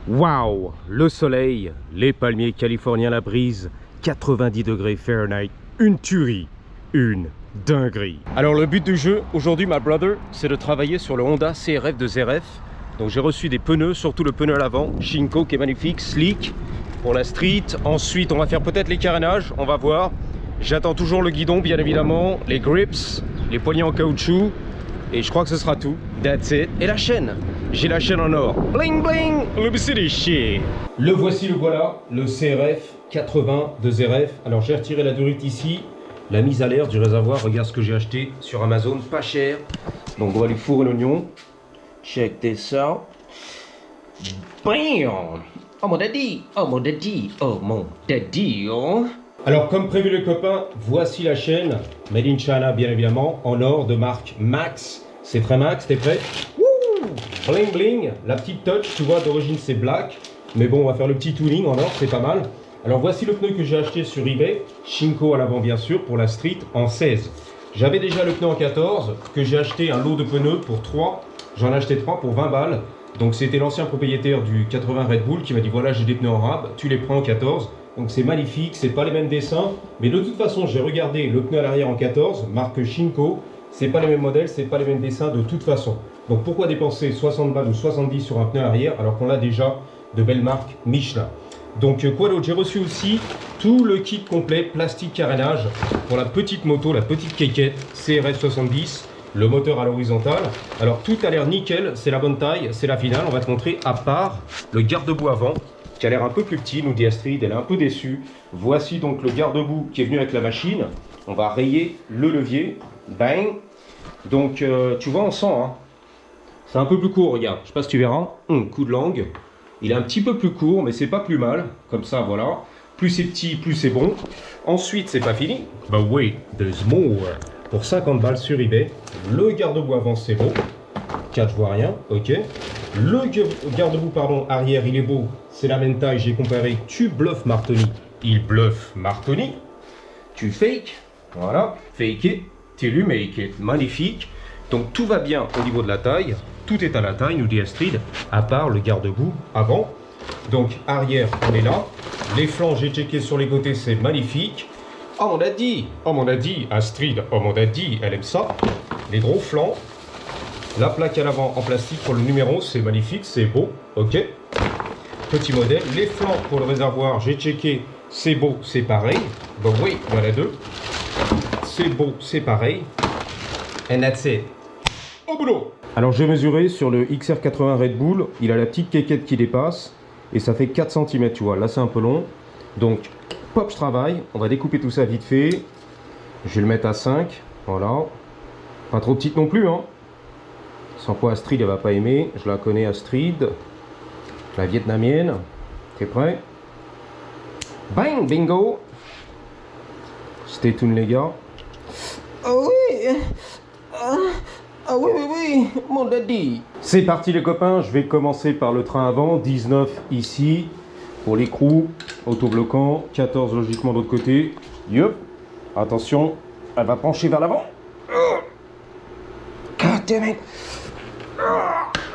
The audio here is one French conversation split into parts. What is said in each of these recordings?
Waouh, le soleil, les palmiers californiens, la brise, 90 degrés Fahrenheit, une tuerie, une dinguerie. Alors le but du jeu aujourd'hui, my brother, c'est de travailler sur le Honda CRF de ZRF. Donc j'ai reçu des pneus, surtout le pneu à l'avant, Shinko qui est magnifique, slick pour la street. Ensuite on va faire peut-être les carénages, on va voir. J'attends toujours le guidon bien évidemment, les grips, les poignées en caoutchouc. Et je crois que ce sera tout. That's it. Et la chaîne. J'ai la chaîne en or. Bling bling. Le voici, le voilà. Le CRF 80 de ZRF. Alors j'ai retiré la durite ici. La mise à l'air du réservoir. Regarde ce que j'ai acheté sur Amazon. Pas cher. Donc on va lui fourrer l'oignon. Check this out. Bam. Oh mon daddy. Oh mon daddy. Oh mon daddy. Oh. Alors comme prévu les copains, voici la chaîne Made in China bien évidemment, en or de marque Max. C'est très Max, t'es prêt? Wouh, bling bling, la petite touch, tu vois d'origine c'est black. Mais bon on va faire le petit tooling en or, c'est pas mal. Alors voici le pneu que j'ai acheté sur eBay, Shinko à l'avant bien sûr pour la street en 16. J'avais déjà le pneu en 14, que j'ai acheté un lot de pneus pour 3. J'en ai acheté 3 pour 20 balles. Donc c'était l'ancien propriétaire du 80 Red Bull qui m'a dit voilà j'ai des pneus en rab, tu les prends en 14. Donc c'est magnifique, c'est pas les mêmes dessins, mais de toute façon j'ai regardé le pneu à l'arrière en 14, marque Shinko, c'est pas les mêmes modèles, c'est pas les mêmes dessins de toute façon. Donc pourquoi dépenser 60 balles ou 70 sur un pneu arrière alors qu'on a déjà de belles marques Michelin. Donc quoi d'autre? J'ai reçu aussi tout le kit complet plastique carénage pour la petite moto, la petite quéquette CRF 70, le moteur à l'horizontale. Alors tout a l'air nickel, c'est la bonne taille, c'est la finale, on va te montrer à part le garde-boue avant, qui a l'air un peu plus petit, nous dit Astrid, elle est un peu déçue. Voici donc le garde-boue qui est venu avec la machine. On va rayer le levier, bang. Donc tu vois, on sent, hein. C'est un peu plus court, regarde, je sais pas si tu verras. Coup de langue, il est un petit peu plus court, mais c'est pas plus mal. Comme ça, voilà. Plus c'est petit, plus c'est bon. Ensuite, c'est pas fini. But wait, there's more. Pour 50 balles sur eBay, le garde-boue avant, c'est beau. 4, je vois rien, ok. Le garde-boue, pardon, arrière, il est beau. C'est la même taille, j'ai comparé. Tu bluffes Martoni. Il bluffe Martoni. Tu fake. Voilà. Fake it till you make it. Magnifique. Donc tout va bien au niveau de la taille. Tout est à la taille, nous dit Astrid. À part le garde-boue avant. Donc arrière, on est là. Les flancs, j'ai checké sur les côtés, c'est magnifique. Oh mon daddy. Oh mon daddy. Astrid. Oh mon daddy. Elle aime ça. Les gros flancs. La plaque à l'avant en plastique pour le numéro, c'est magnifique, c'est beau, ok. Petit modèle. Les flancs pour le réservoir, j'ai checké, c'est beau, c'est pareil. Bon oui, il y en a deux. C'est beau, c'est pareil. And that's it. Au boulot. Alors j'ai mesuré sur le XR80 Red Bull, il a la petite quéquette qui dépasse. Et ça fait 4 cm, tu vois, là c'est un peu long. Donc, pop, je travaille. On va découper tout ça vite fait. Je vais le mettre à 5, voilà. Pas trop petite non plus, hein. Sans quoi Astrid elle va pas aimer, je la connais Astrid, la vietnamienne. T'es prêt? Bang, bingo. Stay tuned les gars. Oh oui, ah oui, oui, oui, mon daddy. C'est parti les copains, je vais commencer par le train avant, 19 ici, pour l'écrou, autobloquant, 14 logiquement de l'autre côté. Yup, attention, elle va pencher vers l'avant. God damn it.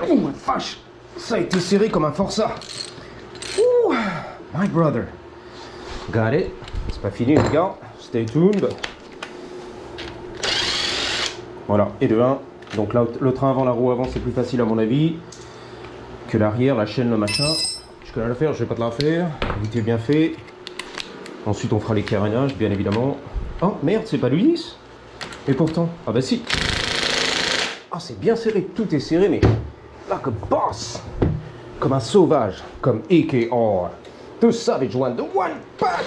Oh ma vache, ça a été serré comme un forçat. Ouh, my brother. Got it. C'est pas fini les gars. Stay tuned. Voilà, et de 1. Donc là, le train avant, la roue avant, c'est plus facile à mon avis que l'arrière, la chaîne, le machin. Je connais l'affaire, je vais pas te la faire. Vite et bien fait. Ensuite, on fera les carénages, bien évidemment. Oh merde, c'est pas l'hélice. Et pourtant, ah bah si. Ah, c'est bien serré, tout est serré, mais like a boss, comme un sauvage, comme AKR, the savage one, the one pack.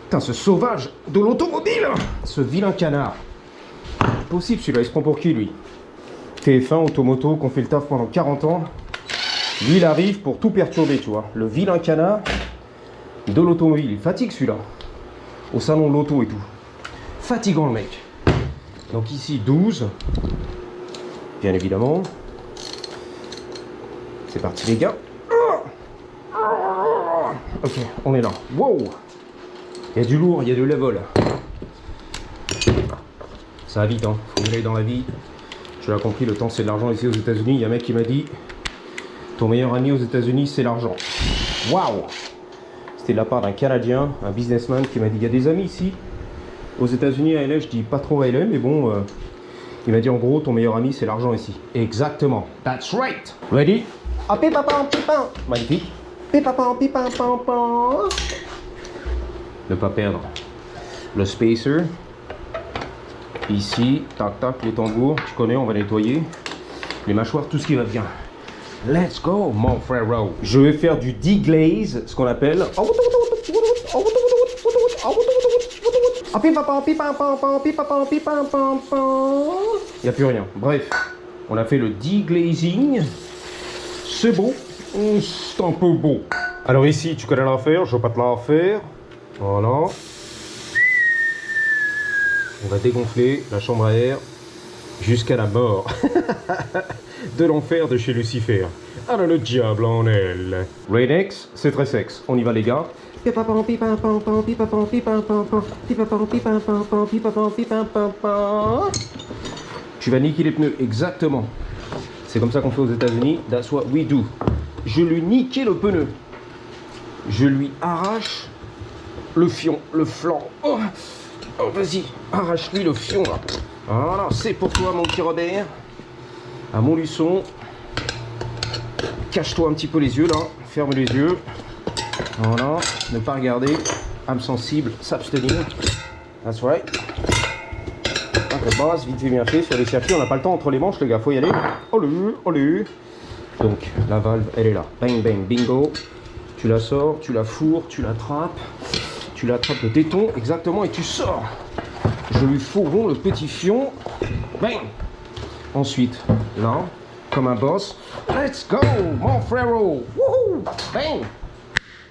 Putain, ce sauvage de l'automobile, ce vilain canard. Possible celui-là, il se prend pour qui lui? TF1, Automoto, qu'on fait le taf pendant 40 ans. Lui, il arrive pour tout perturber, tu vois. Le vilain canard de l'automobile, il fatigue celui-là. Au salon de l'auto et tout. Fatigant le mec. Donc ici 12, bien évidemment. C'est parti les gars. Ok, on est là. Wow. Il y a du lourd, il y a du level. Ça va vite, hein. Faut y aller dans la vie. Tu l'as compris, le temps c'est de l'argent ici aux États-Unis. Il y a un mec qui m'a dit Ton meilleur ami aux États-Unis, c'est l'argent. Waouh! C'était de la part d'un Canadien, un businessman qui m'a dit il y a des amis ici. Aux États-Unis, à LA, je dis pas trop à LA, mais bon, il m'a dit en gros, ton meilleur ami, c'est l'argent ici. Exactement. That's right. Ready? Ah, pipapam, pipam. Magnifique. Pipapam, pipam, pam, pam. Ne pas perdre le spacer. Ici, tac, tac, les tambours. Tu connais, on va nettoyer. Les mâchoires, tout ce qui va bien. Let's go, mon frérot. Je vais faire du deglaze, ce qu'on appelle. Il n'y a plus rien. Bref, on a fait le deglazing. C'est beau. C'est un peu beau. Alors ici, tu connais l'affaire, je ne vais pas te la faire. Voilà. On va dégonfler la chambre à air jusqu'à la mort de l'enfer de chez Lucifer. Alors le diable en elle. Rain-X, c'est très sexe. On y va les gars. Tu vas niquer les pneus, exactement. C'est comme ça qu'on fait aux États-Unis. That's what we do. Je lui niquais le pneu. Je lui arrache le fion, le flanc. Oh, oh vas-y, arrache-lui le fion là. Voilà, c'est pour toi mon petit Robert. À mon luçon. Cache-toi un petit peu les yeux là. Ferme les yeux. Voilà, ne pas regarder. Âme sensible, s'abstenir. That's right. Donc, base, vite fait bien fait sur les circuits. On n'a pas le temps entre les manches, les gars, faut y aller. Olé, olé. Donc, la valve, elle est là. Bang, bang, bingo. Tu la sors, tu la fourres, tu l'attrapes. Tu l'attrapes le téton, exactement, et tu sors. Je lui fourron le petit fion. Bang. Ensuite, là, comme un boss. Let's go, mon frérot. Wouhou. Bang.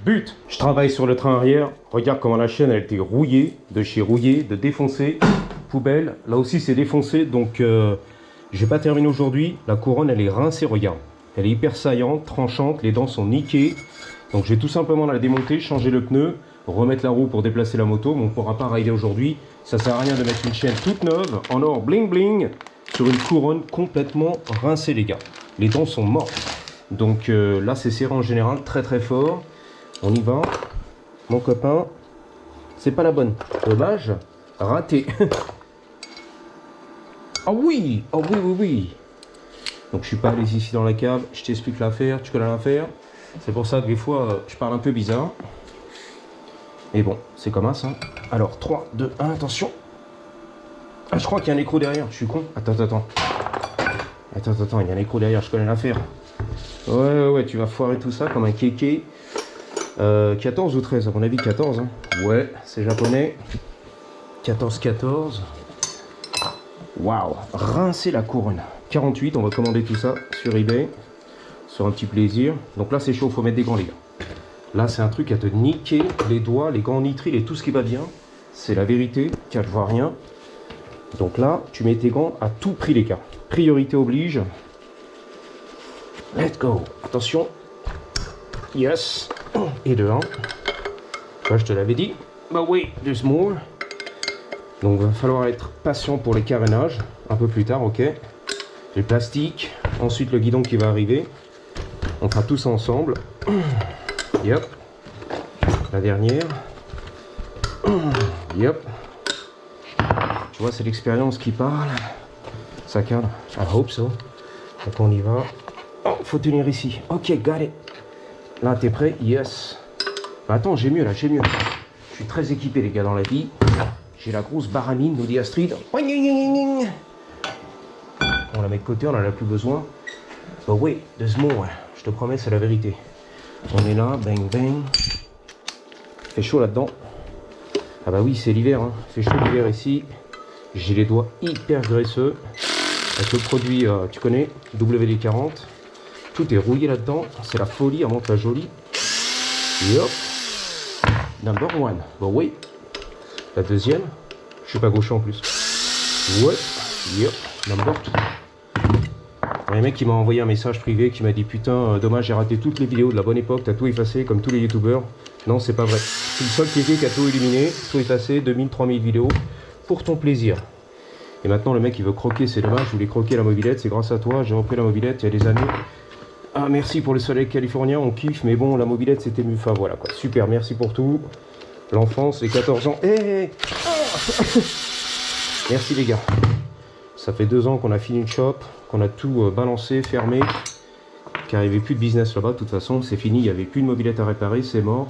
But. Je travaille sur le train arrière. Regarde comment la chaîne, elle a été rouillée. De chez rouillé, de défoncé. Poubelle. Là aussi, c'est défoncé. Donc, j'ai pas terminé aujourd'hui. La couronne, elle est rincée, regarde. Elle est hyper saillante, tranchante. Les dents sont niquées. Donc, je vais tout simplement la démonter, changer le pneu, remettre la roue pour déplacer la moto. Mais on ne pourra pas rider aujourd'hui. Ça sert à rien de mettre une chaîne toute neuve, en or bling bling, sur une couronne complètement rincée, les gars. Les dents sont mortes. Donc, là, c'est serré en général très très fort. On y va, mon copain. C'est pas la bonne. Dommage. Raté. Ah oui. Oh oui, oui, oui. Donc je suis pas allé ici dans la cave. Je t'explique l'affaire. Tu connais l'affaire. C'est pour ça que des fois, je parle un peu bizarre. Mais bon, c'est comme ça. Alors, 3, 2, 1, attention. Ah, je crois qu'il y a un écrou derrière. Je suis con. Attends. Attends, il y a un écrou derrière. Je connais l'affaire. Ouais, tu vas foirer tout ça comme un kéké. 14 ou 13, à mon avis 14 hein. Ouais, c'est japonais. 14. Waouh, rincer la couronne. 48, on va commander tout ça sur eBay. Sur un petit plaisir. Donc là c'est chaud, faut mettre des gants les gars. Là c'est un truc à te niquer les doigts, les gants nitrile et tout ce qui va bien. C'est la vérité, car je vois rien. Donc là, tu mets tes gants à tout prix les gars. Priorité oblige. Let's go. Attention. Yes. Et de 1. Toi, je te l'avais dit. Bah oui, there's more. Donc, il va falloir être patient pour les carénages. Un peu plus tard, ok. Les plastiques. Ensuite, le guidon qui va arriver. On fera tout ça ensemble. Yep. La dernière. Yep. Tu vois, c'est l'expérience qui parle. Ça cadre. I hope so. Donc, on y va. Oh, faut tenir ici. Ok, got it. Là, t'es prêt? Yes. Bah, attends, j'ai mieux là, j'ai mieux. Je suis très équipé, les gars, dans la vie. J'ai la grosse baramine, nous dit Astrid. On la met de côté, on en a plus besoin. Bah oui, there's more. Je te promets, c'est la vérité. On est là, bang bang. Il fait chaud là-dedans. Ah bah oui, c'est l'hiver, hein. Il fait chaud l'hiver ici. J'ai les doigts hyper graisseux. Avec le produit, tu connais, WD-40. Tout est rouillé là-dedans, c'est la folie, à monte la jolie. Yop. Number 1. Bon oui. La deuxième. Je suis pas gaucher en plus. Ouais. Yop. Number 2. Il y a un mec qui m'a envoyé un message privé qui m'a dit putain, dommage, j'ai raté toutes les vidéos de la bonne époque, t'as tout effacé comme tous les youtubeurs. Non, c'est pas vrai. C'est le seul qui a tout éliminé, tout effacé, 2000, 3000 vidéos pour ton plaisir. Et maintenant le mec il veut croquer, c'est dommage, je voulais croquer la mobilette, c'est grâce à toi, j'ai repris la mobilette il y a des années. Ah, merci pour le soleil californien, on kiffe, mais bon, la mobilette c'était mieux. Enfin voilà quoi, super, merci pour tout. L'enfance, les 14 ans. Hey merci les gars. Ça fait 2 ans qu'on a fini le shop, qu'on a tout balancé, fermé. Car il n'y avait plus de business là-bas, de toute façon, c'est fini, il n'y avait plus de mobilette à réparer, c'est mort.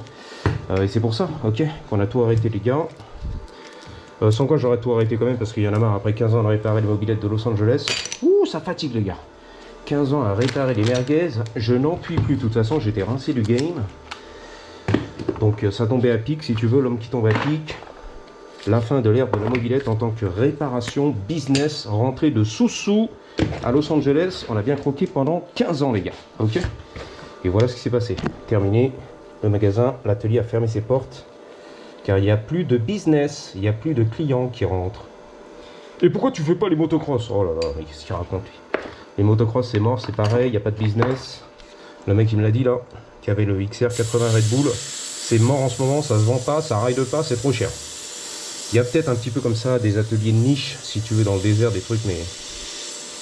Et c'est pour ça, ok, qu'on a tout arrêté les gars. Sans quoi j'aurais tout arrêté quand même, parce qu'il y en a marre, après 15 ans de réparer les mobilettes de Los Angeles. Ouh, ça fatigue les gars. 15 ans à réparer les merguez, je n'en puis plus, de toute façon, j'étais rincé du game. Donc ça tombait à pic, si tu veux, l'homme qui tombe à pic. La fin de l'ère de la mobilette en tant que réparation, business, rentrée de sous-sous à Los Angeles. On a bien croqué pendant 15 ans les gars, ok. Et voilà ce qui s'est passé. Terminé, le magasin, l'atelier a fermé ses portes. Car il n'y a plus de business, il n'y a plus de clients qui rentrent. Et pourquoi tu fais pas les motocross? Oh là là, mais qu'est-ce qu'il raconte lui? Les motocross c'est mort, c'est pareil, il n'y a pas de business. Le mec il me l'a dit là, qui avait le XR80 Red Bull. C'est mort en ce moment, ça se vend pas, ça ride pas, c'est trop cher. Il y a peut-être un petit peu comme ça des ateliers de niche, si tu veux, dans le désert, des trucs, mais...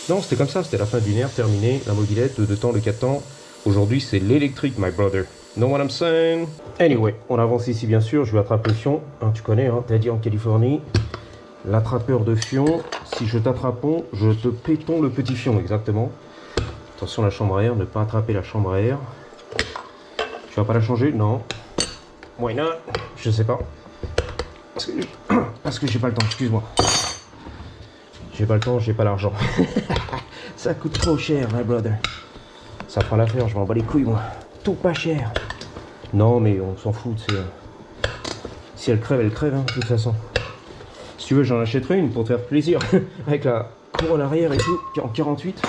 Non, c'était comme ça, c'était la fin d'une ère, terminée, la mobilette, le 2 temps, le 4 temps. Aujourd'hui, c'est l'électrique, my brother. Know what I'm saying? Anyway, on avance ici, bien sûr, je vais attraper le fion. Hein, tu connais, hein, t'as dit en Californie. L'attrapeur de fion, si je t'attrapons, je te péton le petit fion, exactement. Attention, la chambre à air, ne pas attraper la chambre à air. Tu vas pas la changer? Non. Why not? Je sais pas. Parce que j'ai pas le temps, excuse-moi. J'ai pas le temps, j'ai pas l'argent. Ça coûte trop cher, my brother. Ça fera l'affaire, je m'en bats les couilles, moi. Tout pas cher. Non, mais on s'en fout, c'est... Si elle crève, hein, de toute façon. Si tu veux, j'en achèterai une pour te faire plaisir. Avec la couronne arrière et tout, en 48.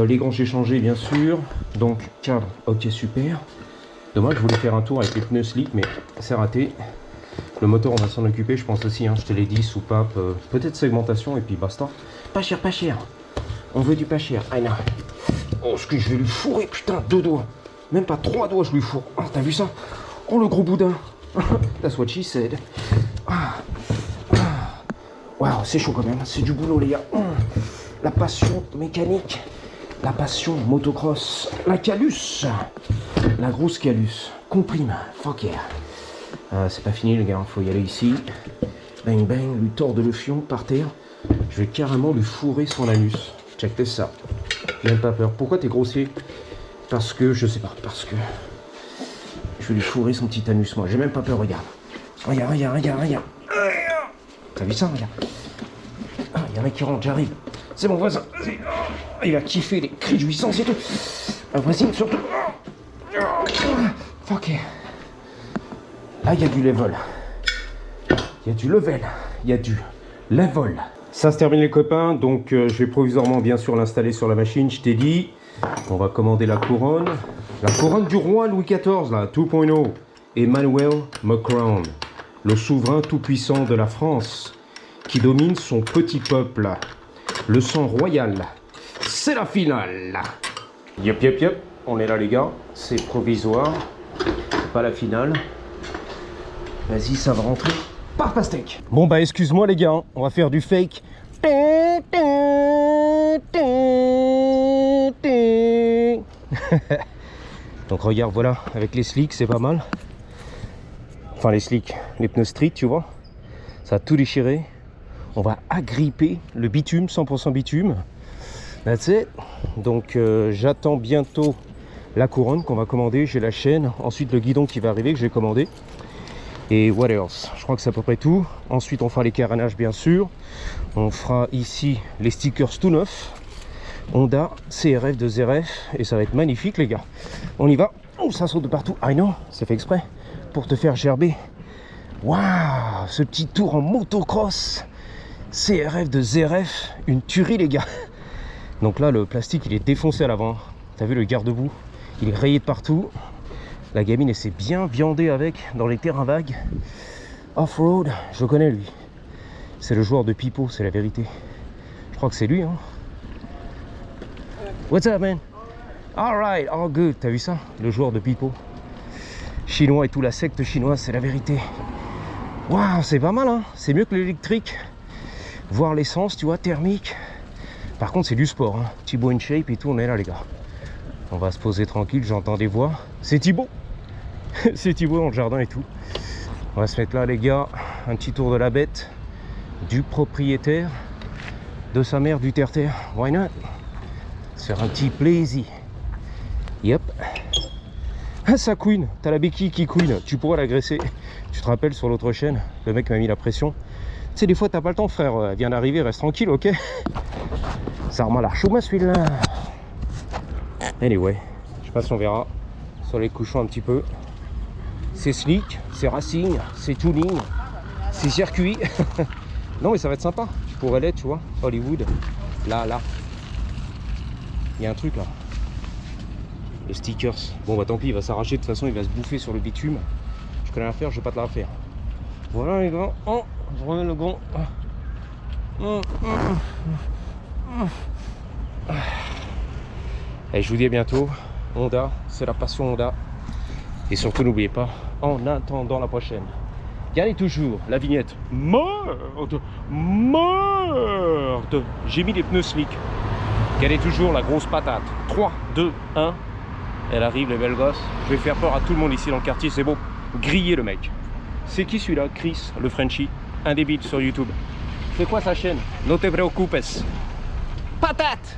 Les gants, j'ai changé, bien sûr. Donc, cadre, ok, super. Dommage, je voulais faire un tour avec les pneus slick, mais c'est raté. Le moteur, on va s'en occuper, je pense aussi, hein, je te l'ai dit, soupape, peut-être segmentation, et puis basta. Pas cher, pas cher. On veut du pas cher. Ah non. Oh, ce que je vais lui fourrer, putain, 2 doigts. Même pas 3 doigts, je lui fourre. Oh, t'as vu ça? Oh, le gros boudin. That's what she said. Waouh, c'est chaud quand même, c'est du boulot, les gars. La passion mécanique, la passion motocross, la Calus, la grosse Calus. Comprime, fuck yeah. C'est pas fini les gars, faut y aller ici. Bang bang, lui tordre le fion par terre. Je vais carrément lui fourrer son anus. Check ça. J'ai même pas peur. Pourquoi t'es grossier? Parce que, je sais pas, parce que... Je vais lui fourrer son petit anus, moi. J'ai même pas peur, regarde. Regarde, regarde, regarde, regarde. T'as vu ça, regarde. Ah, il y a un mec qui rentre, j'arrive. C'est mon voisin. Il va kiffer les cris de jouissance et tout. Un voisin surtout. Fuck yeah. Ah, il y a du level. Il y a du level. Il y a du level. Ça se termine les copains. Donc je vais provisoirement bien sûr l'installer sur la machine. Je t'ai dit. On va commander la couronne. La couronne du roi Louis XIV là, 2.0. Emmanuel Macron. Le souverain tout-puissant de la France. Qui domine son petit peuple. Le sang royal. C'est la finale. Yep, yep, yep. On est là les gars. C'est provisoire. Pas la finale. Vas-y, ça va rentrer. Par pastèque. Bon bah excuse-moi les gars, hein. On va faire du fake. Donc regarde, voilà, avec les slicks, c'est pas mal. Enfin les slicks, les pneus street, tu vois. Ça a tout déchiré. On va agripper le bitume, 100% bitume. That's it. Donc j'attends bientôt la couronne qu'on va commander. J'ai la chaîne, ensuite le guidon qui va arriver que j'ai commandé. Et what else? Je crois que c'est à peu près tout. Ensuite on fera les carénages bien sûr. On fera ici les stickers tout neufs. Honda, CRF de ZRF. Et ça va être magnifique les gars. On y va. Oh, ça saute de partout. I know, c'est fait exprès. Pour te faire gerber. Waouh, ce petit tour en motocross. CRF de ZRF. Une tuerie les gars. Donc là le plastique il est défoncé à l'avant. T'as vu le garde-boue? Il est rayé de partout. La gamine elle s'est bien viandée avec dans les terrains vagues. Off-road, je connais lui. C'est le joueur de Pipo, c'est la vérité. Je crois que c'est lui hein. What's up man? Alright, all good, t'as vu ça? Le joueur de Pipo. Chinois et tout, la secte chinoise, c'est la vérité. Waouh, c'est pas mal hein. C'est mieux que l'électrique. Voir l'essence, tu vois, thermique. Par contre c'est du sport hein. Thibaut in shape et tout, on est là les gars. On va se poser tranquille, j'entends des voix. C'est Thibaut. C'est Thibaut dans le jardin et tout. On va se mettre là les gars, un petit tour de la bête, du propriétaire, de sa mère, du terre-terre. Why not? Se faire un petit plaisir. Yep. Ah, ça couine, t'as la béquille qui couine, tu pourras l'agresser. Tu te rappelles sur l'autre chaîne, le mec m'a mis la pression. Tu sais, des fois t'as pas le temps frère, elle vient d'arriver, reste tranquille, ok? Ça remet la chouma celui-là. Anyway, je sais pas si on verra sur les couchons un petit peu. C'est slick, c'est racing, c'est tuning, c'est circuit. Non mais ça va être sympa, tu pourrais l'être, tu vois, Hollywood. Là, il y a un truc là. Les stickers. Bon bah tant pis, il va s'arracher, de toute façon il va se bouffer sur le bitume. Je connais l'affaire, je vais pas te la refaire. Voilà les gars, oh, je remets le gant. Et je vous dis à bientôt. Honda, c'est la passion Honda. Et surtout n'oubliez pas, en attendant la prochaine, gardez toujours la vignette merde. J'ai mis les pneus slick. Gardez toujours la grosse patate. 3, 2, 1. Elle arrive, les belles gosses. Je vais faire peur à tout le monde ici dans le quartier, c'est bon. Griller le mec. C'est qui celui-là? Chris, le Frenchie. Un débile sur YouTube. C'est quoi sa chaîne? No te preocupes. Patate!